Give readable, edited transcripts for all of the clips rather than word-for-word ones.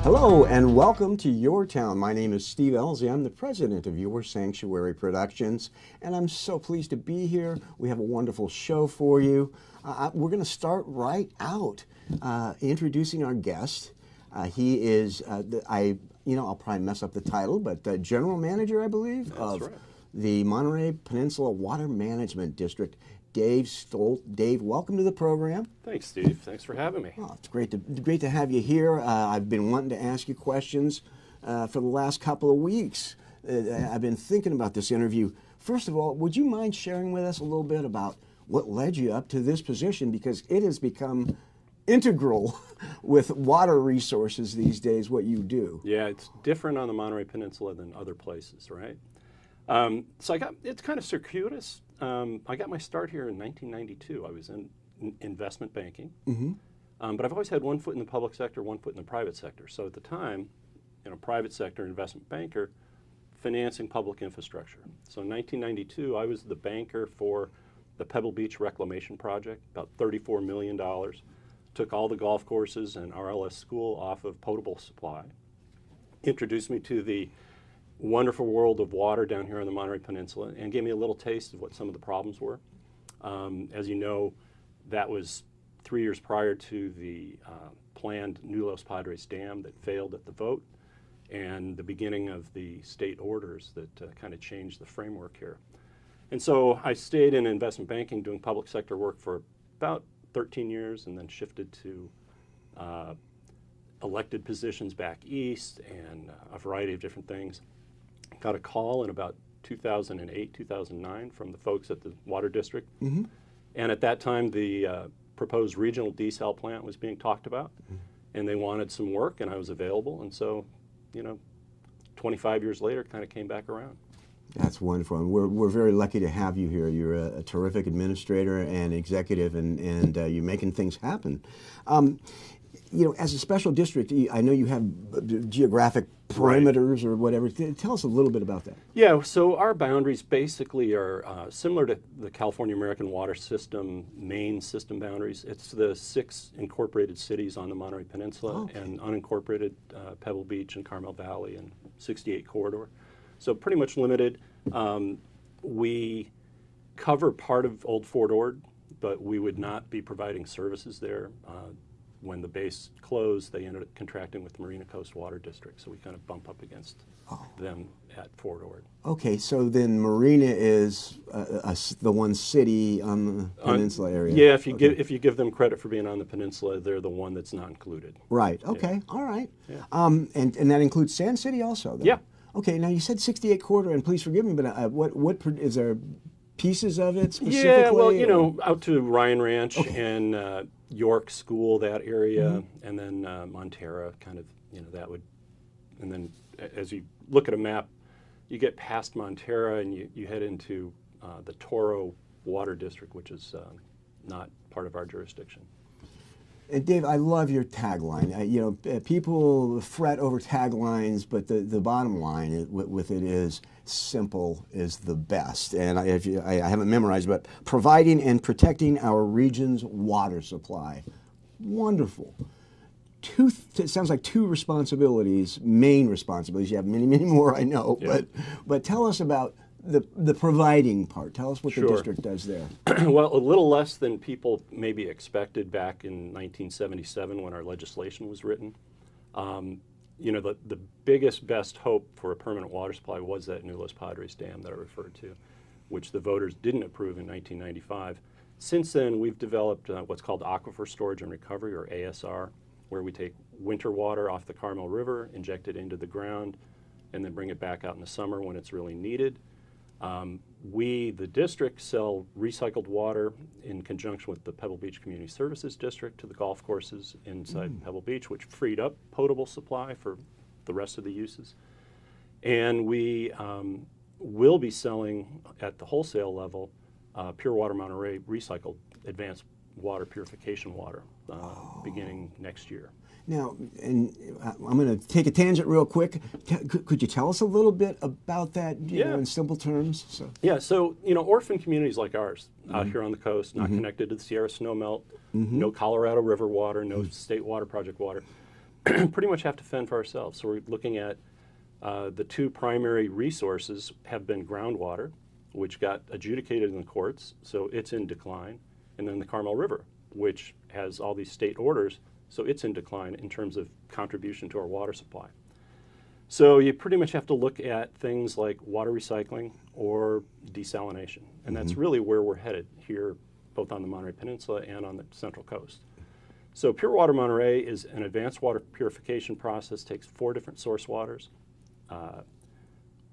Hello and welcome to Your Town. My name is Steve Ellzey. I'm the president of Your Sanctuary Productions, and I'm so pleased to be here. We have a wonderful show for you. We're going to start right out introducing our guest. He is, I'll probably mess up the title, but General Manager, I believe, of the Monterey Peninsula Water Management District, Dave Stoldt. Dave, welcome to the program. Thanks, Steve. Thanks for having me. Oh, it's great to have you here. I've been wanting to ask you questions for the last couple of weeks. I've been thinking about this interview. First of all, would you mind sharing with us a little bit about what led you up to this position? Because it has become integral with water resources these days, what you do. Yeah, it's different on the Monterey Peninsula than other places, right? So it's kind of circuitous. I got my start here in 1992. I was in investment banking, but I've always had one foot in the public sector, one foot in the private sector. So at the time, private sector investment banker, financing public infrastructure. So in 1992, I was the banker for the Pebble Beach Reclamation Project, about $34 million. Took all the golf courses and RLS school off of potable supply. Introduced me to the wonderful world of water down here on the Monterey Peninsula and gave me a little taste of what some of the problems were. As you know, that was 3 years prior to the planned New Los Padres Dam that failed at the vote and the beginning of the state orders that kind of changed the framework here. And so I stayed in investment banking doing public sector work for about 13 years and then shifted to elected positions back east and a variety of different things. Got a call in about 2008, 2009 from the folks at the Water District. And at that time, the proposed regional desal plant was being talked about. And they wanted some work, and I was available. And so, 25 years later, kind of came back around. That's wonderful. And we're very lucky to have you here. You're a terrific administrator and executive, and you're making things happen. As a special district, I know you have geographic perimeters or whatever. Tell us a little bit about that. Yeah, so our boundaries basically are similar to the California American Water System main system boundaries. It's the 6 incorporated cities on the Monterey Peninsula and unincorporated Pebble Beach and Carmel Valley and 68 corridor. So pretty much limited. We cover part of Old Fort Ord, but we would not be providing services there. When the base closed, they ended up contracting with the Marina Coast Water District, so we kind of bump up against them at Fort Ord. Okay, so then Marina is the one city on the peninsula area. Yeah, if you give them credit for being on the peninsula, they're the one that's not included. Right. Okay. Yeah. All right. Yeah. And that includes Sand City also. Then? Yeah. Okay. Now you said 68 corridor, and please forgive me, but what is there pieces of it specifically? Yeah. Well, out to Ryan Ranch and York School, that area, and then Montera, kind of, that would, and then as you look at a map, you get past Montera and you head into the Toro Water District, which is not part of our jurisdiction. And Dave, I love your tagline. People fret over taglines, but the bottom line with it is simple is the best. And I haven't memorized, but providing and protecting our region's water supply. Wonderful. It sounds like 2 responsibilities, main responsibilities. You have many, many more, I know. Yeah. But tell us about the providing part. Tell us what the district does there. Well, a little less than people maybe expected back in 1977 when our legislation was written. The biggest, best hope for a permanent water supply was that New Los Padres Dam that I referred to, which the voters didn't approve in 1995. Since then, we've developed what's called Aquifer Storage and Recovery, or ASR, where we take winter water off the Carmel River, inject it into the ground, and then bring it back out in the summer when it's really needed. We, the district, sell recycled water in conjunction with the Pebble Beach Community Services District to the golf courses inside Pebble Beach, which freed up potable supply for the rest of the uses. And we will be selling at the wholesale level Pure Water Monterey recycled advanced water purification water beginning next year. Now, and I'm going to take a tangent real quick. Could you tell us a little bit about that, in simple terms? So. Yeah, so, orphan communities like ours out here on the coast, not connected to the Sierra snowmelt, no Colorado River water, no State Water Project water. pretty much have to fend for ourselves. So we're looking at the two primary resources have been groundwater, which got adjudicated in the courts, so it's in decline, and then the Carmel River, which has all these state orders, so it's in decline in terms of contribution to our water supply. So you pretty much have to look at things like water recycling or desalination, and that's really where we're headed here, both on the Monterey Peninsula and on the Central Coast. So Pure Water Monterey is an advanced water purification process, takes 4 different source waters,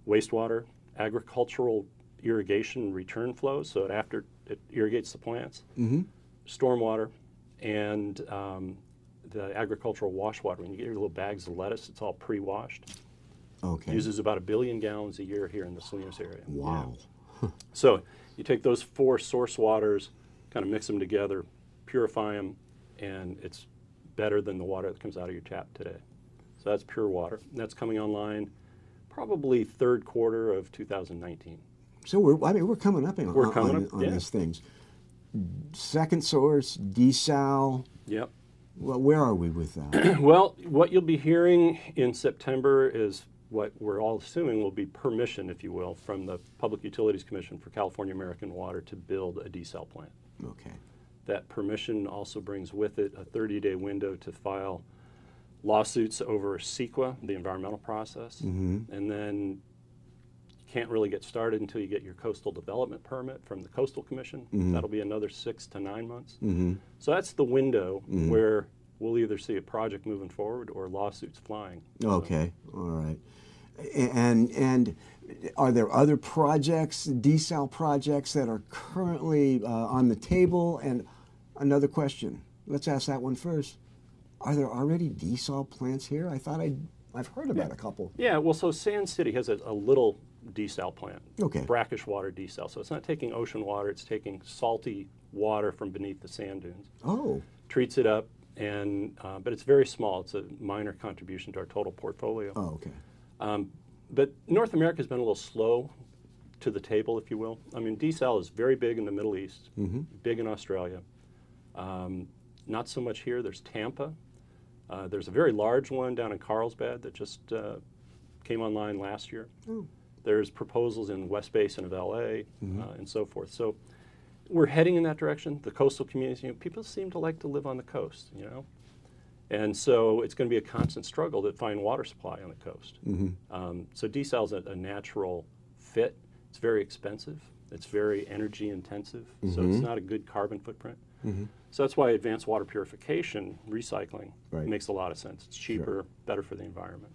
wastewater, agricultural irrigation return flows, so after it irrigates the plants, stormwater, and the agricultural wash water. When you get your little bags of lettuce, it's all pre-washed. Okay. Uses about 1 billion gallons a year here in the Salinas area. Wow. Yeah. So you take those 4 source waters, kind of mix them together, purify them, and it's better than the water that comes out of your tap today. So that's pure water. And that's coming online probably 3rd quarter of 2019. So we're coming up on yeah. these things. Second source, desal. Yep. Well, where are we with that? Well, what you'll be hearing in September is what we're all assuming will be permission, if you will, from the Public Utilities Commission for California American Water to build a desal plant. Okay. That permission also brings with it a 30-day window to file lawsuits over CEQA, the environmental process, and then you can't really get started until you get your coastal development permit from the Coastal Commission. That'll be another 6 to 9 months. So that's the window where we'll either see a project moving forward or lawsuits flying. Okay, all right. And are there other projects, desal projects, that are currently on the table? And another question, let's ask that one first. Are there already desal plants here? I thought I've heard about a couple. Yeah, well, so Sand City has a little desal plant. Okay. Brackish water desal. So it's not taking ocean water, it's taking salty water from beneath the sand dunes. Oh. Treats it up, and but it's very small. It's a minor contribution to our total portfolio. Oh, okay. But North America has been a little slow to the table, if you will. I mean, desal is very big in the Middle East, big in Australia. Not so much here. There's Tampa. There's a very large one down in Carlsbad that just came online last year. Oh. There's proposals in West Basin of LA and so forth. So we're heading in that direction. The coastal communities, people seem to like to live on the coast, And so it's going to be a constant struggle to find water supply on the coast. So desal is a natural fit. It's very expensive. It's very energy intensive. So it's not a good carbon footprint. So that's why advanced water purification, recycling, makes a lot of sense. It's cheaper, better for the environment.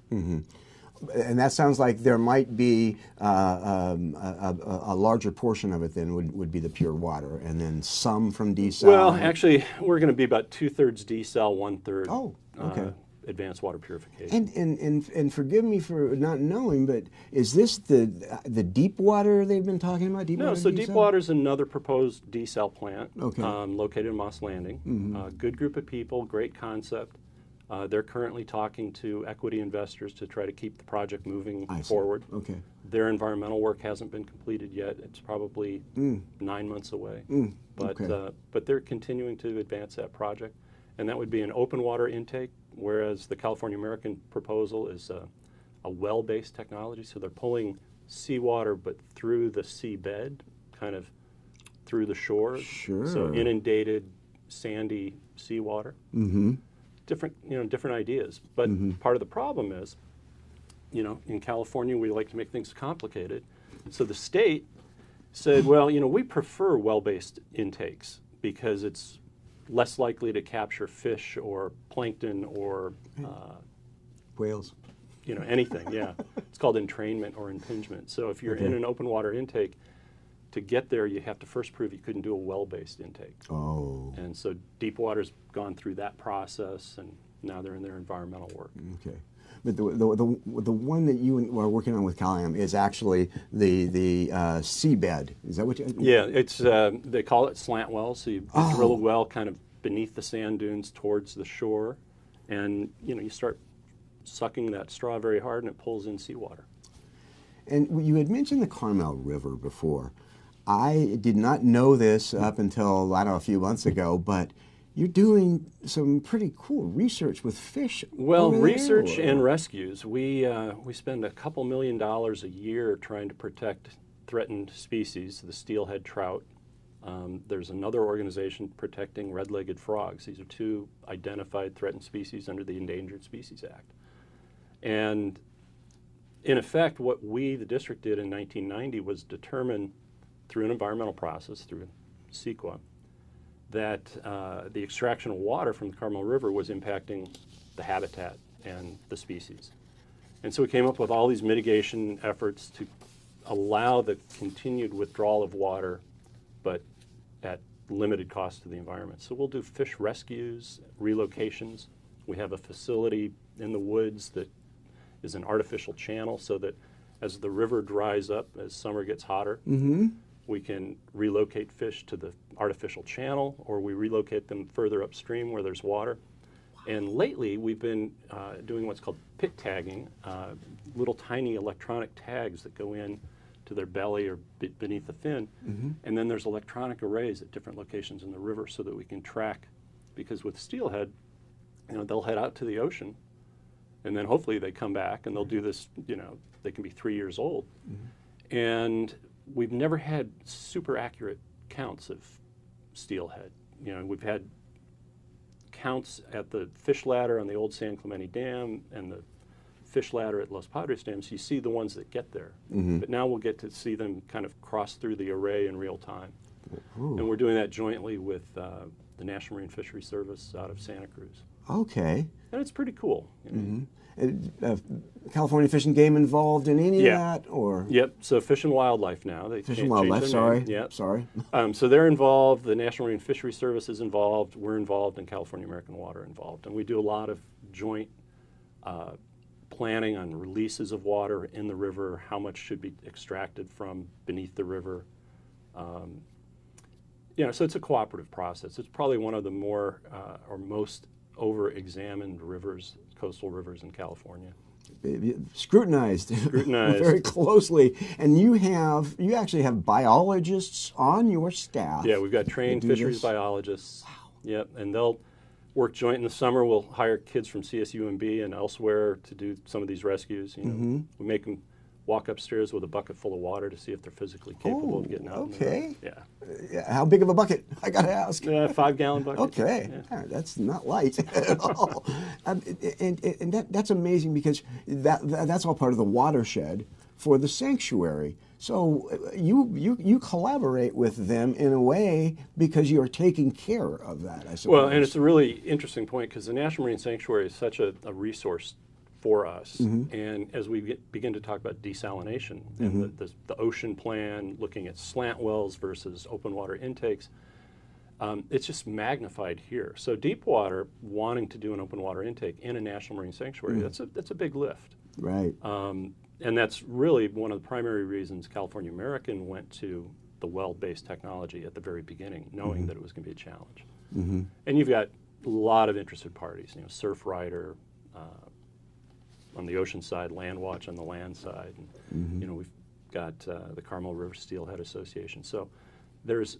And that sounds like there might be a larger portion of it than would be the pure water, and then some from desal. Well, actually, we're going to be about 2/3 desal, 1/3 advanced water purification. And forgive me for not knowing, but is this the deep water they've been talking about? No, so deep water is another proposed desal plant located in Moss Landing. Good group of people, great concept. They're currently talking to equity investors to try to keep the project moving forward. Okay. Their environmental work hasn't been completed yet. It's probably 9 months away. But they're continuing to advance that project. And that would be an open water intake, whereas the California American proposal is a well-based technology. So they're pulling seawater, but through the seabed, kind of through the shores. Sure. So inundated, sandy seawater. Different ideas. But part of the problem is, in California, we like to make things complicated. So the state said, well, we prefer well-based intakes because it's less likely to capture fish or plankton or whales. Anything, yeah. It's called entrainment or impingement. So if you're in an open water intake, to get there, you have to first prove you couldn't do a well-based intake. Oh. And so deep water's gone through that process, and now they're in their environmental work. Okay. But the one that you are working on with Caliam is actually the seabed. Is that what you? Yeah, it's they call it slant wells. So you drill a well kind of beneath the sand dunes towards the shore, and you start sucking that straw very hard, and it pulls in seawater. And you had mentioned the Carmel River before. I did not know this up until, a few months ago, but you're doing some pretty cool research with fish. Well, over there, research or- and rescues. We spend a couple $1 million a year trying to protect threatened species, the steelhead trout. There's another organization protecting red-legged frogs. These are two identified threatened species under the Endangered Species Act. And in effect, what we, the district, did in 1990 was determine through an environmental process, through CEQA, that the extraction of water from the Carmel River was impacting the habitat and the species. And so we came up with all these mitigation efforts to allow the continued withdrawal of water, but at limited cost to the environment. So we'll do fish rescues, relocations. We have a facility in the woods that is an artificial channel so that as the river dries up, as summer gets hotter, we can relocate fish to the artificial channel, or we relocate them further upstream where there's water. And lately, we've been doing what's called Pic Tagging, little tiny electronic tags that go in to their belly or beneath the fin. And then there's electronic arrays at different locations in the river so that we can track, because with steelhead, they'll head out to the ocean, and then hopefully they come back and they'll do this, they can be 3 years old. And we've never had super accurate counts of steelhead. We've had counts at the fish ladder on the old San Clemente Dam and the fish ladder at Los Padres Dam, so you see the ones that get there. But now we'll get to see them kind of cross through the array in real time. And we're doing that jointly with the National Marine Fisheries Service out of Santa Cruz. Okay. And it's pretty cool. California Fish and Game involved in any of that, or? Yep. So Fish and Wildlife now. They Fish and Wildlife. Sorry. Yep. Sorry. So they're involved. The National Marine Fisheries Service is involved. We're involved, and California American Water involved, and we do a lot of joint planning on releases of water in the river, how much should be extracted from beneath the river. So it's a cooperative process. It's probably one of the more or most over-examined rivers, coastal rivers in California. Scrutinized very closely. And you actually have biologists on your staff. Yeah, we've got trained fisheries biologists. Wow. Yep, and they'll work joint in the summer. We'll hire kids from CSUMB and elsewhere to do some of these rescues. We make them walk upstairs with a bucket full of water to see if they're physically capable of getting out. Okay. Yeah. How big of a bucket? I got to ask. 5-gallon bucket. Okay. Yeah. That's not light at all. And that's amazing, because that's all part of the watershed for the sanctuary. So you collaborate with them in a way because you're taking care of that, I suppose. Well, and it's a really interesting point, because the National Marine Sanctuary is such a resource for us. And as we begin to talk about desalination and the ocean plan, looking at slant wells versus open water intakes, it's just magnified here. So deep water, wanting to do an open water intake in a National Marine Sanctuary, that's a big lift. Right. And that's really one of the primary reasons California American went to the well-based technology at the very beginning, knowing that it was going to be a challenge. And you've got a lot of interested parties, Surf Rider, on the ocean side, Land Watch on the land side. And, we've got the Carmel River Steelhead Association. So there's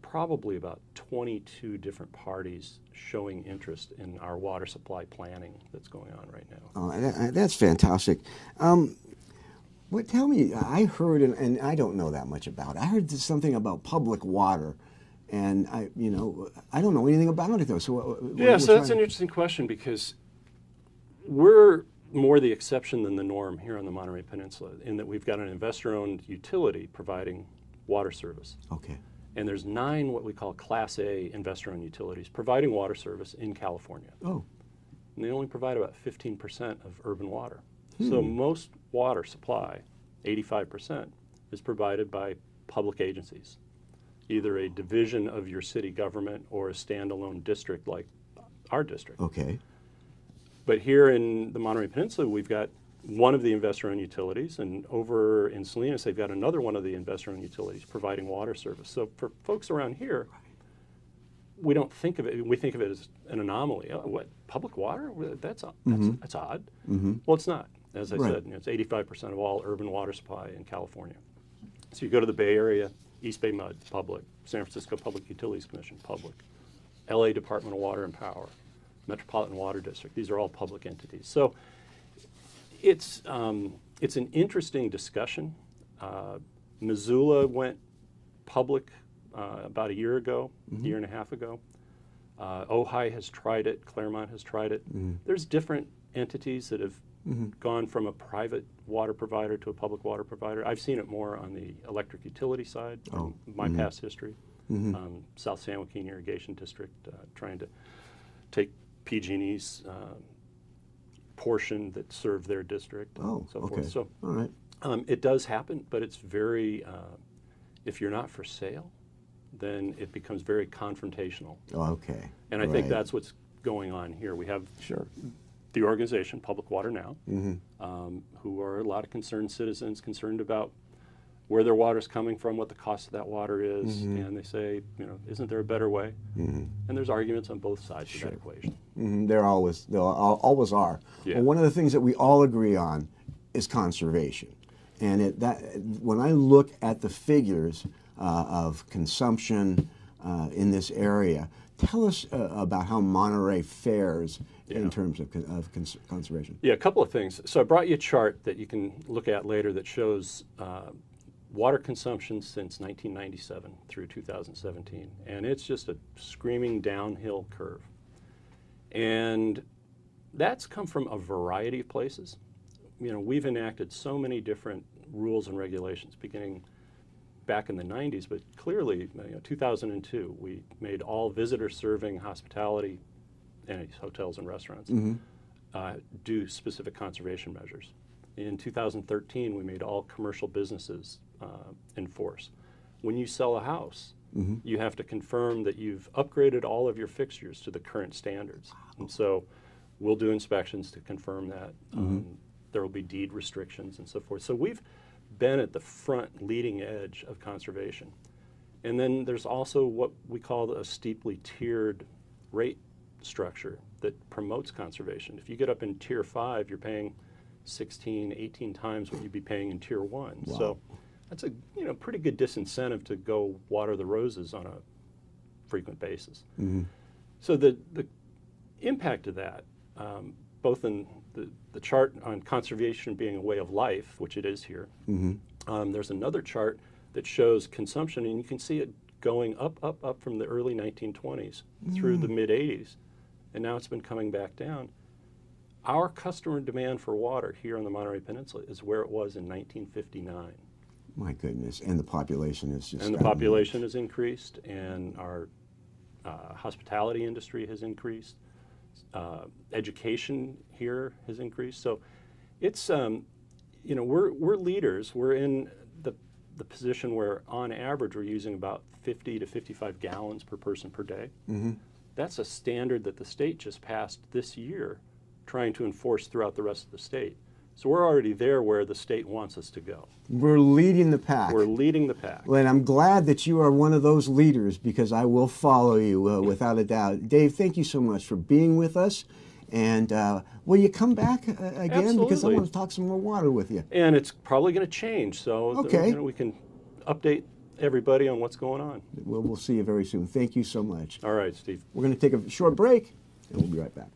probably about 22 different parties showing interest in our water supply planning that's going on right now. Oh, that's fantastic. Tell me, I heard, and I don't know that much about it, I heard something about public water. And I don't know anything about it, though. So so that's an interesting question, because we're more the exception than the norm here on the Monterey Peninsula, in that we've got an investor-owned utility providing water service. Okay. And there's 9 what we call Class A investor-owned utilities providing water service in California. Oh. And they only provide about 15% of urban water. So most water supply, 85%, is provided by public agencies, either a division of your city government or a standalone district like our district. Okay. But here in the Monterey Peninsula, we've got one of the investor-owned utilities, and over in Salinas, they've got another one of the investor-owned utilities providing water service. So for folks around here, we don't think of it, we think of it as an anomaly. Oh, what, public water? That's odd. Well, it's not. As I said, it's 85% of all urban water supply in California. So you go to the Bay Area, East Bay Mud, public. San Francisco Public Utilities Commission, public. LA Department of Water and Power, Metropolitan Water District. These are all public entities. So it's an interesting discussion. Missoula went public about a year ago, year and a half ago. Ojai has tried it. Claremont has tried it. There's different entities that have gone from a private water provider to a public water provider. I've seen it more on the electric utility side in my past history. South San Joaquin Irrigation District trying to take PG&E's portion that served their district and so forth. So all right. it does happen, but it's very, if you're not for sale, then it becomes very confrontational. Okay. And I think that's what's going on here. We have the organization, Public Water Now, who are a lot of concerned citizens, concerned about where their water's coming from, what the cost of that water is, and they say, you know, isn't there a better way? And there's arguments on both sides of that equation. There always are. Yeah. Well, one of the things that we all agree on is conservation. And when I look at the figures of consumption in this area, tell us about how Monterey fares in terms of conservation. Yeah, a couple of things. So I brought you a chart that you can look at later that shows water consumption since 1997 through 2017. And it's just a screaming downhill curve. And that's come from a variety of places. You know, we've enacted so many different rules and regulations beginning back in the 90s, but clearly, 2002, we made all visitor-serving hospitality entities, hotels and restaurants, do specific conservation measures. In 2013, we made all commercial businesses enforce. When you sell a house, you have to confirm that you've upgraded all of your fixtures to the current standards. And so we'll do inspections to confirm that. There will be deed restrictions and so forth. So we've been at the front leading edge of conservation. And then there's also what we call a steeply tiered rate structure that promotes conservation. If you get up in tier 5, you're paying 16, 18 times what you'd be paying in tier 1. Wow. So that's a pretty good disincentive to go water the roses on a frequent basis. So the impact of that, both in the chart on conservation being a way of life, which it is here. There's another chart that shows consumption, and you can see it going up from the early 1920s through the mid-80s, and now it's been coming back down. Our customer demand for water here on the Monterey Peninsula is where it was in 1959. My goodness, and the population is just... And the population has increased, and our hospitality industry has increased. Education here has increased. So it's, we're leaders. We're in the position where on average we're using about 50 to 55 gallons per person per day. That's a standard that the state just passed this year, trying to enforce throughout the rest of the state. So we're already there where the state wants us to go. We're leading the pack. We're leading the pack. Well, and I'm glad that you are one of those leaders, because I will follow you without a doubt. Dave, thank you so much for being with us. And will you come back again? Absolutely. Because I want to talk some more water with you. And it's probably going to change, so we can update everybody on what's going on. We'll see you very soon. Thank you so much. All right, Steve. We're going to take a short break, and we'll be right back.